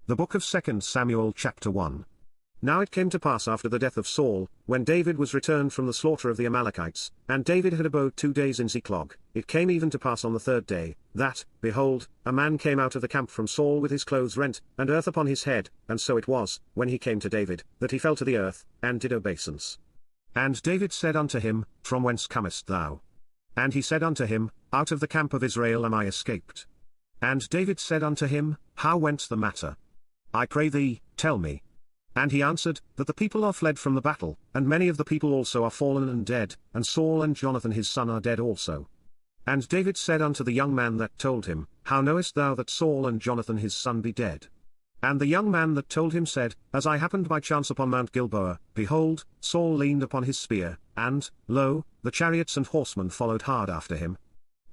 The book of 2 Samuel chapter 1. Now it came to pass after the death of Saul, when David was returned from the slaughter of the Amalekites, and David had abode 2 days in Ziklag, it came even to pass on the 3rd day, that, behold, a man came out of the camp from Saul with his clothes rent, and earth upon his head, and so it was, when he came to David, that he fell to the earth, and did obeisance. And David said unto him, From whence comest thou? And he said unto him, Out of the camp of Israel am I escaped. And David said unto him, How went the matter? I pray thee, tell me. And he answered, That the people are fled from the battle, and many of the people also are fallen and dead, and Saul and Jonathan his son are dead also. And David said unto the young man that told him, How knowest thou that Saul and Jonathan his son be dead? And the young man that told him said, As I happened by chance upon Mount Gilboa, behold, Saul leaned upon his spear, and, lo, the chariots and horsemen followed hard after him.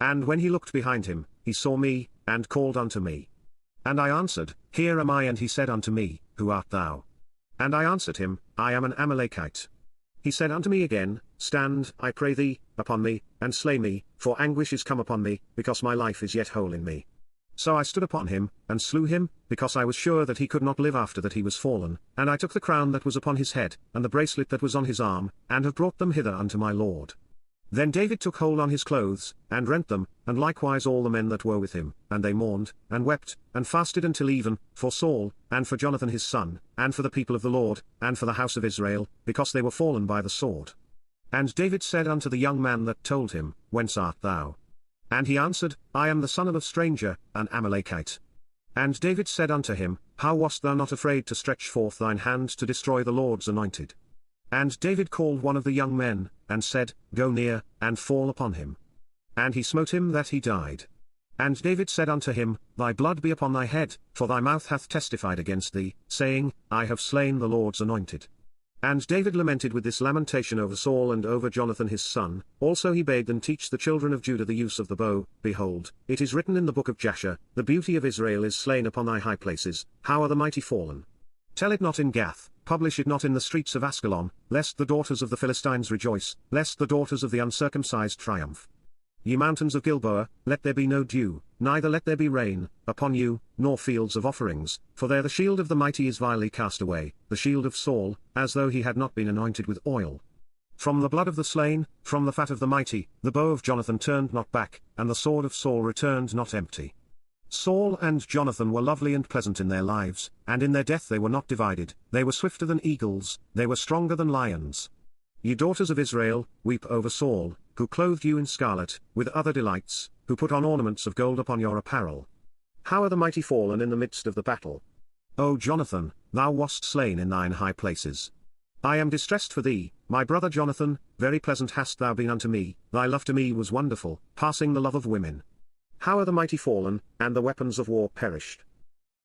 And when he looked behind him, he saw me, and called unto me. And I answered, Here am I. And he said unto me, Who art thou? And I answered him, I am an Amalekite. He said unto me again, Stand, I pray thee, upon me, and slay me, for anguish is come upon me, because my life is yet whole in me. So I stood upon him, and slew him, because I was sure that he could not live after that he was fallen, and I took the crown that was upon his head, and the bracelet that was on his arm, and have brought them hither unto my lord. Then David took hold on his clothes, and rent them, and likewise all the men that were with him, and they mourned, and wept, and fasted until even, for Saul, and for Jonathan his son, and for the people of the Lord, and for the house of Israel, because they were fallen by the sword. And David said unto the young man that told him, Whence art thou? And he answered, I am the son of a stranger, an Amalekite. And David said unto him, How wast thou not afraid to stretch forth thine hand to destroy the Lord's anointed? And David called one of the young men, and said, Go near, and fall upon him. And he smote him that he died. And David said unto him, Thy blood be upon thy head, for thy mouth hath testified against thee, saying, I have slain the Lord's anointed. And David lamented with this lamentation over Saul and over Jonathan his son. Also he bade them teach the children of Judah the use of the bow. Behold, it is written in the book of Jasher, The beauty of Israel is slain upon thy high places, how are the mighty fallen. Tell it not in Gath, publish it not in the streets of Askelon, lest the daughters of the Philistines rejoice, lest the daughters of the uncircumcised triumph. Ye mountains of Gilboa, let there be no dew, neither let there be rain, upon you, nor fields of offerings, for there the shield of the mighty is vilely cast away, the shield of Saul, as though he had not been anointed with oil. From the blood of the slain, from the fat of the mighty, the bow of Jonathan turned not back, and the sword of Saul returned not empty. Saul and Jonathan were lovely and pleasant in their lives, and in their death they were not divided, they were swifter than eagles, they were stronger than lions. Ye daughters of Israel, weep over Saul, who clothed you in scarlet, with other delights, who put on ornaments of gold upon your apparel. How are the mighty fallen in the midst of the battle? O Jonathan, thou wast slain in thine high places. I am distressed for thee, my brother Jonathan, very pleasant hast thou been unto me, thy love to me was wonderful, passing the love of women. How are the mighty fallen, and the weapons of war perished?